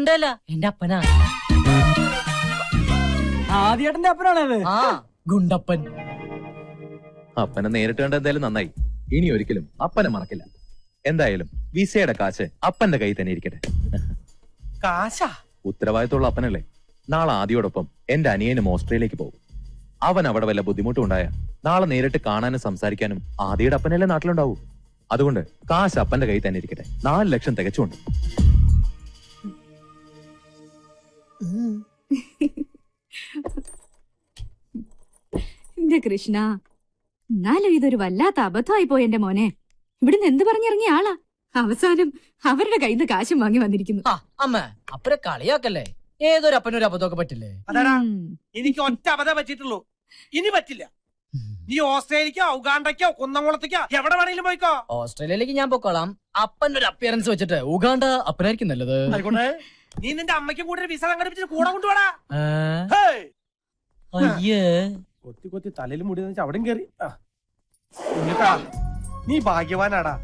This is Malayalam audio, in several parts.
ഗുണ്ടല്ല, എന്റെ അപ്പനാ. ആദ്യേട്ടന്റെ അപ്പനാണത്. ആ, ഗുണ്ടപ്പൻ. അപ്പനെ നേരിട്ട് കണ്ട എന്തായാലും നന്നായി. ഇനി ഒരിക്കലും അപ്പനെ മറക്കില്ല. എന്തായാലും വിസയുടെ കാശ് അപ്പന്റെ കയ്യിൽ തന്നെ ഇരിക്കട്ടെ. കാശാ? ഉത്തരവാദിത്തമുള്ള അപ്പനല്ലേ. നാളെ ആദിയോടൊപ്പം എന്റെ അനിയനും ഓസ്ട്രേലിയക്ക് പോകും. അവൻ അവിടെ വല്ല ബുദ്ധിമുട്ടും ഉണ്ടായ നാളെ നേരിട്ട് കാണാനും സംസാരിക്കാനും ആദിയുടെ അപ്പനല്ലേ നാട്ടിലുണ്ടാവൂ. അതുകൊണ്ട് കാശ് അപ്പന്റെ കയ്യിൽ തന്നെ ഇരിക്കട്ടെ. 4 ലക്ഷം തികച്ചുണ്ട്. എന്റെ കൃഷ്ണ, എന്നാലും ഇതൊരു വല്ലാത്ത അബദ്ധമായി പോയി എന്റെ മോനെ. ഇവിടുന്ന് എന്ത് പറഞ്ഞിറങ്ങിയ ആളാ അവസാനം അവരുടെ കയ്യിൽ നിന്ന് കാശും വാങ്ങി വന്നിരിക്കുന്നു. അമ്മ അപ്പനെ കളിയാക്കല്ലേ. ഏതൊരു അപ്പനൊരു അബദ്ധമൊക്കെ പറ്റില്ലേ? അതാടാ, എനിക്ക് ഒറ്റ അബദ്ധം പറ്റിയിട്ടുള്ളൂ. ഇനി പറ്റില്ല. നീ ഓസ്ട്രേലിയക്കോ ഉഗാണ്ടയ്ക്കോ കുന്നംകുളത്തേക്കോ എവിടെ വേണമെങ്കിലും പോയിക്കോ. ഓസ്ട്രേലിയയിലേക്ക് ഞാൻ പൊക്കോളാം. അപ്പന്റെ ഒരു അപ്പിയറൻസ് വെച്ചിട്ട് ഉഗാണ്ട അപ്പനായിരിക്കും നല്ലത്. ആയിക്കോട്ടെ, നീ നിന്റെ അമ്മയ്ക്കും കൂടെ വിസ സംഘടിപ്പിച്ചിട്ട് കൂടെ കൊണ്ടുപോടാ. അയ്യേ, കൊത്തി കൊത്തി തലയിൽ മുടി അവിടെയും കയറി. നീ ഭാഗ്യവാനാടാ.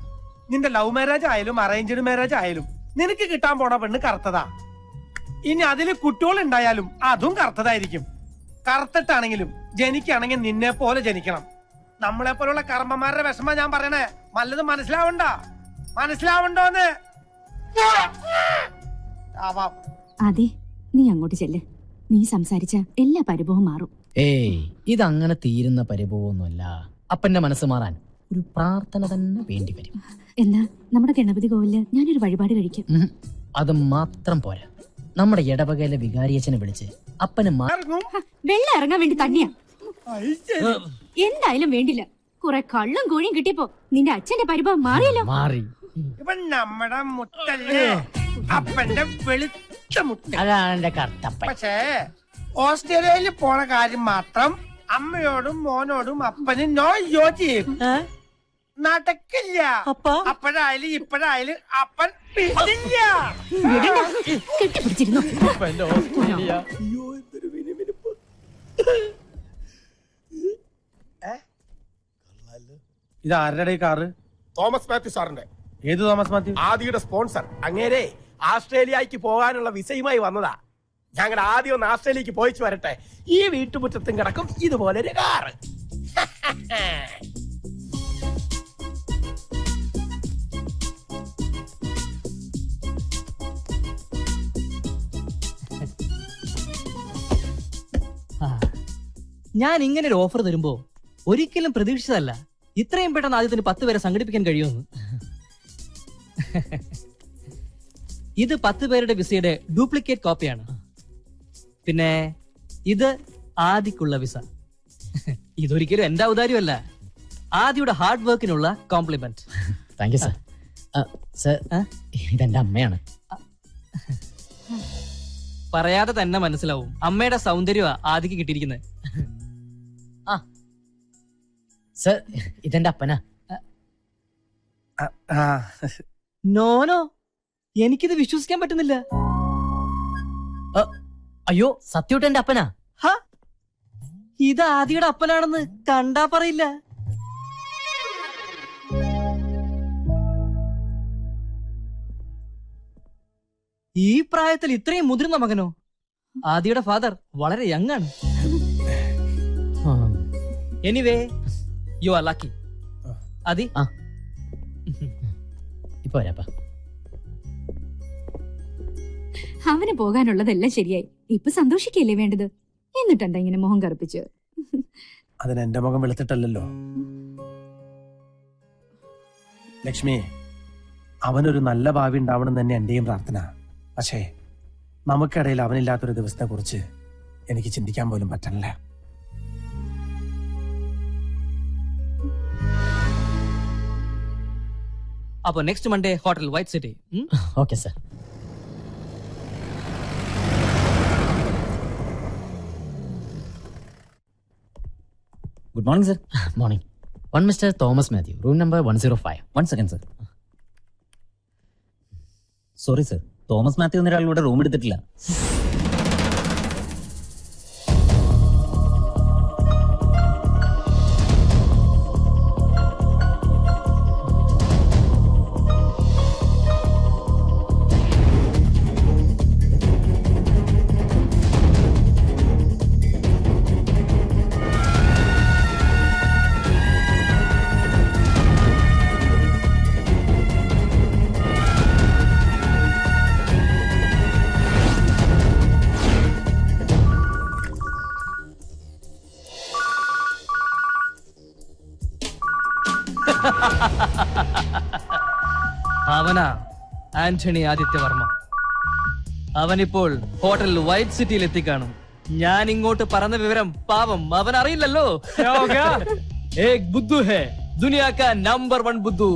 നിന്റെ ലവ് മാരേജ് ആയാലും അറേഞ്ച്ഡ് മാരേജ് ആയാലും നിനക്ക് കിട്ടാൻ പോണ പെണ്ണ് കറുത്തതാ. ഇനി അതില് കുട്ടികൾ ഉണ്ടായാലും അതും കറുത്തതായിരിക്കും. കറുത്തിട്ടാണെങ്കിലും ജനിക്കുകയാണെങ്കിൽ നിന്നെ പോലെ ജനിക്കണം. നമ്മളെ പോലുള്ള കർമ്മന്മാരുടെ വിഷമ ഞാൻ പറയണേ. വല്ലതും മനസ്സിലാവണ്ടോന്ന്? അതെ, നീ അങ്ങോട്ട് ചെല്ല്. നീ സംസാരിച്ച എല്ലാ പരിഭവവും മാറും. ഏയ്, ഇതങ്ങനെ തീരുന്ന പരിഭവമൊന്നുമല്ല. അപ്പന്റെ മനസ്സ് മാറാൻ ഒരു പ്രാർത്ഥന തന്നെ വേണ്ടി വരും. എന്നാ നമ്മുടെ ഗണപതി കോവിലില് ഞാനൊരു വഴിപാട് കഴിക്കും. അത് മാത്രം പോരാ. നമ്മുടെ ഇടവകയിലെ വികാരിയച്ഛനെ വിളിച്ച് അപ്പന് വെള്ളം ഇറങ്ങാൻ വേണ്ടി തന്നെയാ. എന്തായാലും വേണ്ടില്ല. കുറെ കള്ളും കോഴിയും കിട്ടിയപ്പോ നിന്റെ അച്ഛന്റെ പരിഭവം മാറിയല്ലോ. മാറി. ഇവൻ നമ്മുടെ മുത്തല്ലേ, അപ്പന്റെ വെളുത്ത മുത്ത. അതാണ് എന്റെ കർത്തപ്പൻ. പക്ഷേ ഓസ്ട്രേലിയയിൽ പോണ കാര്യം മാത്രം അമ്മയോടും മോനോടും അപ്പന് നോ യോജി നടക്കില്ല. അപ്പോഴായാലും ഇപ്പോഴായാലും അപ്പൻ കെട്ടിപ്പിടിച്ചിരുന്നു. ഇത് ആരുടെ കാറ്? തോമസ് മാത്യു സാറിന്റെ. ഏത് തോമസ് മാത്യു? ആദിയുടെ സ്പോൺസർ. അങ്ങേരെ ആസ്ട്രേലിയക്ക് പോകാനുള്ള വിസയുമായി വന്നതാ. ഞങ്ങൾ ആദ്യം ഒന്ന് ആസ്ട്രേലിയക്ക് പോയിച്ചു വരട്ടെ. ഈ വീട്ടുമുറ്റത്തും കിടക്കും ഇതുപോലൊരു കാറ്. ഞാൻ ഇങ്ങനെ ഒരു ഓഫർ തരുമ്പോ ഒരിക്കലും പ്രതീക്ഷിച്ചതല്ല ഇത്രയും പെട്ടെന്ന് ആദ്യത്തിന് 10 പേരെ സംഘടിപ്പിക്കാൻ കഴിയുമെന്ന്. ഇത് 10 പേരുടെ വിസയുടെ ഡ്യൂപ്ലിക്കേറ്റ് കോപ്പിയാണ്. പിന്നെ ഇത് ആദിക്കുള്ള വിസ. ഇതൊരിക്കലും എന്റെ ഔദാര്യമല്ല, ആദിയുടെ ഹാർഡ് വർക്കിനുള്ള compliment. Thank you sir. Sir, ഇതെന്റെ അമ്മയാണ്. പറയാതെ തന്നെ മനസ്സിലാവും അമ്മയുടെ സൗന്ദര്യമാ ആദിക്ക് കിട്ടിയിരിക്കുന്നത്. സർ, ഇതെന്റെ അപ്പനാ. നോനോ, എനിക്കിത് വിശ്വസിക്കാൻ പറ്റുന്നില്ല. അയ്യോ, സത്യോട്ട് എന്റെ അപ്പനാ. ഇത് ആദിയുടെ അപ്പനാണെന്ന് കണ്ടാ പറയില്ല. ഈ പ്രായത്തിൽ ഇത്രയും മുതിർന്ന മകനോ? ആദിയുടെ ഫാദർ വളരെ യങ് ആണ്. Anyway, you are lucky. Adi, ഇപ്പൊ വരാപ്പാ. അവന് പോകാനുള്ളതെല്ലാം ശരിയായി. ഇപ്പൊ സന്തോഷിക്കല്ലേ വേണ്ടത്? എന്നിട്ടെന്താ ഇങ്ങനെ മുഖം കറുപ്പിച്ച്? അതിന് എന്റെ മുഖം വെളുത്തിട്ടല്ലോ ലക്ഷ്മി. അവനൊരു നല്ല ഭാവി ഉണ്ടാവണം തന്നെ എന്റെയും പ്രാർത്ഥന. പക്ഷേ നമുക്കിടയിൽ അവനില്ലാത്തൊരു ദിവസത്തെ കുറിച്ച് എനിക്ക് ചിന്തിക്കാൻ പോലും പറ്റണില്ല. അപ്പൊ next Monday hotel white city. Okay sir. Good morning sir. Morning. One mister Thomas Mathew, room number 105. 1 second sir. Sorry sir, Thomas Mathew എന്നൊരാളിവിടെ റൂം എടുത്തിട്ടില്ല. ആന്റണി ആദിത്യവർമ്മ. അവനിപ്പോൾ ഹോട്ടൽ വൈറ്റ് സിറ്റിയിൽ എത്തിക്കാണും. ഞാൻ ഇങ്ങോട്ട് പറഞ്ഞ വിവരം പാവം അവൻ അറിയില്ലല്ലോ. ഏക് ബുദ്ധു ഹേ ദുനിയാ കാ നമ്പർ 1 ബുദ്ധു.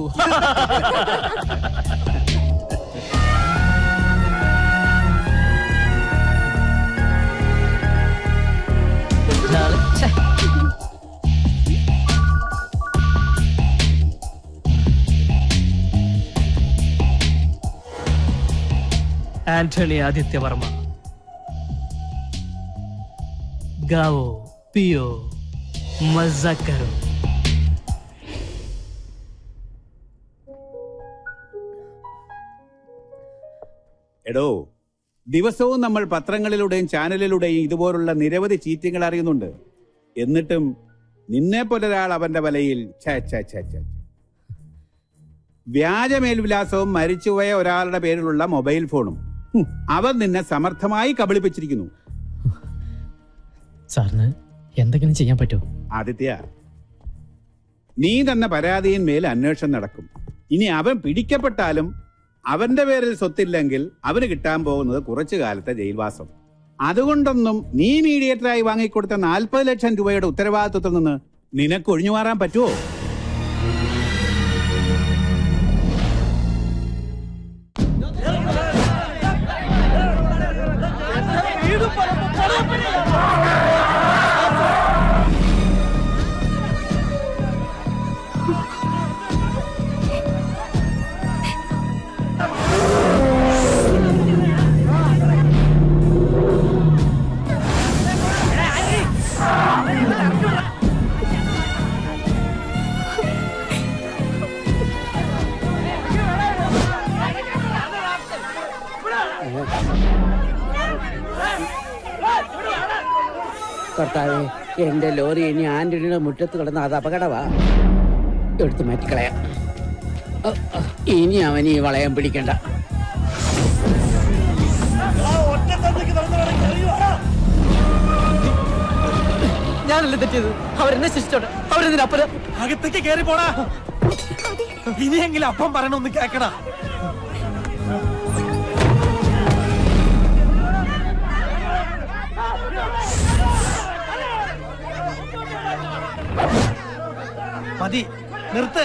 ആന്റണി ആദിത്യവർമ്മ. ഗാവോ പിയോ മസ്സ കരോ. എടോ, ദിവസവും നമ്മൾ പത്രങ്ങളിലൂടെയും ചാനലിലൂടെയും ഇതുപോലുള്ള നിരവധി ചീറ്റിങ്ങൾ അറിയുന്നുണ്ട്. എന്നിട്ടും നിന്നെ പോലൊരാൾ അവന്റെ വലയിൽ വ്യാജ മേൽവിലാസവും മരിച്ചുപോയ ഒരാളുടെ പേരിലുള്ള മൊബൈൽ ഫോണും അവൻ നിന്നെ സമർത്ഥമായി കബളിപ്പിച്ചിരിക്കുന്നു. സാറിന് എന്തെങ്കിലും ചെയ്യാൻ പറ്റുമോ? ആദിത്യ, നീ തന്ന പരാതിയിന്മേൽ അന്വേഷണം നടക്കും. ഇനി അവൻ പിടിക്കപ്പെട്ടാലും അവന്റെ പേരിൽ സ്വത്തില്ലെങ്കിൽ അവന് കിട്ടാൻ പോകുന്നത് കുറച്ചു കാലത്തെ ജയിൽവാസം. അതുകൊണ്ടൊന്നും നീ മീഡിയേറ്ററായി വാങ്ങിക്കൊടുത്ത 40 ലക്ഷം രൂപയുടെ ഉത്തരവാദിത്വത്തിൽ നിന്ന് നിനക്ക് ഒഴിഞ്ഞു മാറാൻ പറ്റുമോ? കർത്താവേ, എന്റെ ലോറി ഇനി ആന്റണിയുടെ മുറ്റത്ത് കിടന്ന് അത് അപകടമാ. എടുത്ത് മാറ്റിക്കളയാം. ഇനി അവൻ ഈ വളയം പിടിക്കണ്ട. ഞാനല്ലേ തെറ്റിയത്? അവരെന്നെ ശിക്ഷിച്ചോട്ടെ. അവരെന്തിനപ്പുറം അകത്തേക്ക് കേറി പോടാ. ഇനിയെങ്കിലും അപ്പം പറയണൊന്ന് കേക്കടാ. മതി, നിർത്ത്.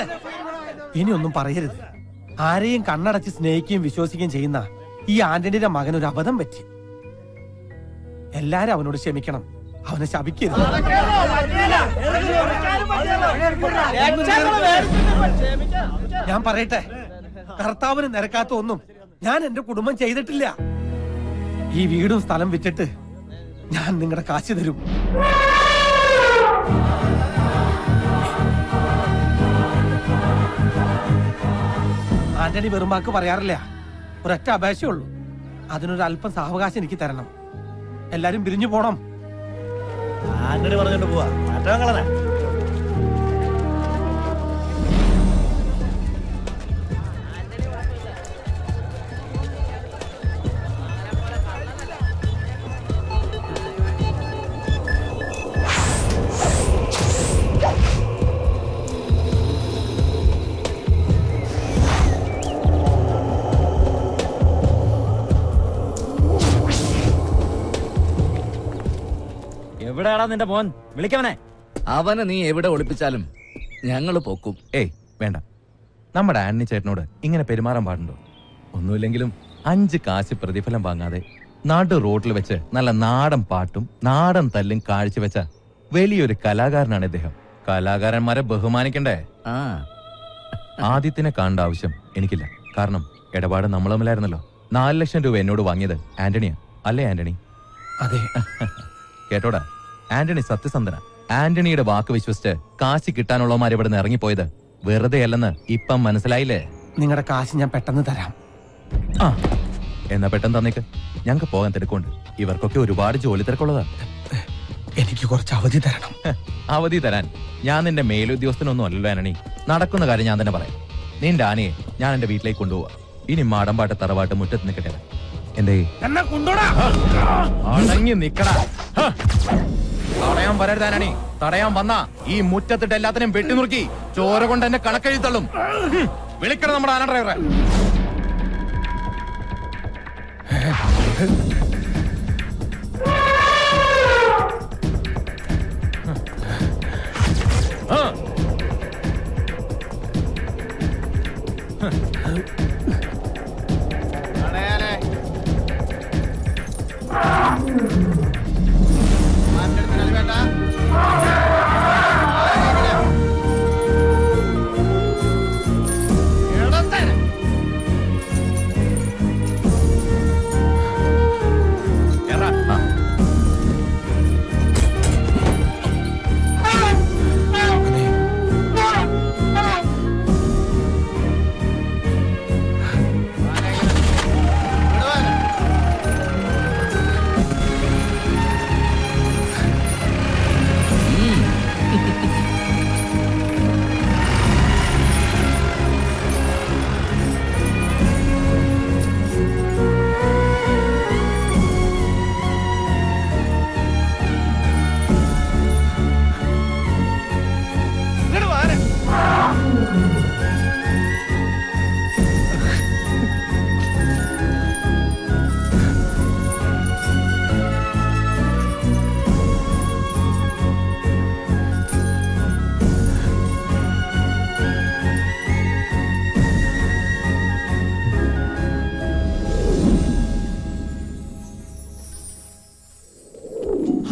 ഇനിയൊന്നും പറയരുത്. ആരെയും കണ്ണടച്ച് സ്നേഹിക്കുകയും വിശ്വസിക്കുകയും ചെയ്യുന്ന ഈ ആന്റണിയുടെ മകൻ ഒരു അബദ്ധം പറ്റി. എല്ലാരും അവനോട് ക്ഷമിക്കണം. അവനെ ശപിക്കരുത്. ഞാൻ പറയട്ടെ, കർത്താവിന് നിരക്കാത്ത ഒന്നും ഞാൻ എന്റെ കുടുംബം ചെയ്തിട്ടില്ല. ഈ വീടും സ്ഥലം വിറ്റിട്ട് ഞാൻ നിങ്ങളുടെ കാശ് തരും. ആന്റണി വെറുമ്പാക്ക് പറയാറില്ല. ഒരൊറ്റ അപേക്ഷയുള്ളൂ. അതിനൊരു അല്പം സാവകാശം എനിക്ക് തരണം. എല്ലാരും പിരിഞ്ഞു പോണം. ആന്റണി പറഞ്ഞിട്ട് പോവാ. മാറ്റങ്ങളെ എവിടെയാടാ നിന്റെ മോൻ? വിളിക്കവനെ. അവനെ നീ എവിടെ ഒളിപ്പിച്ചാലും ഞങ്ങള് പൊക്കും. ഏയ് വേണ്ട, നമ്മുടെ ആന്റണി ചേട്ടനോട് ഇങ്ങനെ പെരുമാറാൻ പാടുണ്ടോ? ഒന്നുമില്ലെങ്കിലും 5 കാശ് പ്രതിഫലം വാങ്ങാതെ നാട്ടു റോഡിൽ വെച്ച് നല്ല നാടൻ പാട്ടും നാടൻ തല്ലും കാഴ്ചവെച്ച വലിയൊരു കലാകാരനാണ് ഇദ്ദേഹം. കലാകാരന്മാരെ ബഹുമാനിക്കണ്ടേ? ആദ്യത്തിനെ കാണേണ്ട ആവശ്യം എനിക്കില്ല. കാരണം ഇടപാട് നമ്മൾ തമ്മിലായിരുന്നല്ലോ. 4 ലക്ഷം രൂപ എന്നോട് വാങ്ങിയത് ആന്റണിയാ. അല്ലേ ആന്റണി? അതെ. കേട്ടോടാ, ആന്റണി സത്യസന്ധന. ആന്റണിയുടെ വാക്ക് വിശ്വസിച്ച് കാശ് കിട്ടാനുള്ളവന്മാർ ഇവിടെ നിന്ന് ഇറങ്ങിപ്പോയത് വെറുതെ അല്ലെന്ന് ഇപ്പം മനസ്സിലായില്ലേ? നിങ്ങളുടെ കാശ് ഞാൻ പെട്ടെന്ന് തരാം. ആ, എന്നാ പെട്ടെന്ന് തന്നേക്ക്. ഞങ്ങൾക്ക് പോകാൻ തിരക്കുണ്ട്. ഇവർക്കൊക്കെ ഒരുപാട് ജോലി തിരക്കുള്ളതാ. എനിക്ക് കുറച്ച് അവധി തരണം. അവധി തരാൻ ഞാൻ നിന്റെ മേലുദ്യോഗസ്ഥനൊന്നും അല്ലല്ലോ ആന്റണി. നടക്കുന്ന കാര്യം ഞാൻ തന്നെ പറയാം. നിന്റെ ആനയെ ഞാൻ എന്റെ വീട്ടിലേക്ക് കൊണ്ടുപോവാ. ഇനി മാടമ്പാട്ട് തറവാട്ട് മുറ്റത്ത് നിൽക്കട്ടെ. എന്തേ അടങ്ങി നിക്കടാ. തടയാൻ വരരുതാനണി. തടയാൻ വന്നാ ഈ മുറ്റത്തിട്ട് എല്ലാത്തിനും വെട്ടിനുറുക്കി ചോര കൊണ്ട് എന്നെ കണക്കെഴുത്തള്ളും. വിളിക്കണം നമ്മുടെ ആന ഡ്രൈവറെ.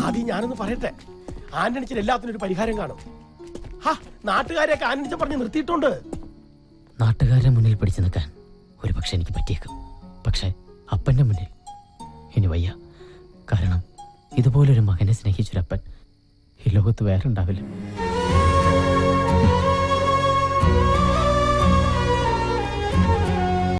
ആദ്യം ഞാനൊന്ന് പറയട്ടെ, ആന്റണിച്ചിന് എല്ലാത്തിനും ഒരു പരിഹാരം കാണും. നാട്ടുകാരെയൊക്കെ ആന്റണിച്ച പറഞ്ഞ് നിർത്തിയിട്ടുണ്ട്. നാട്ടുകാരുടെ മുന്നിൽ പിടിച്ചു നിൽക്കാൻ ഒരു പക്ഷെ എനിക്ക് പറ്റിയേക്കും. പക്ഷെ അപ്പന്റെ മുന്നിൽ ഇനി വയ്യ. കാരണം ഇതുപോലൊരു മകനെ സ്നേഹിച്ചൊരപ്പൻ ഈ ലോകത്ത് വേറെ ഉണ്ടാവില്ല.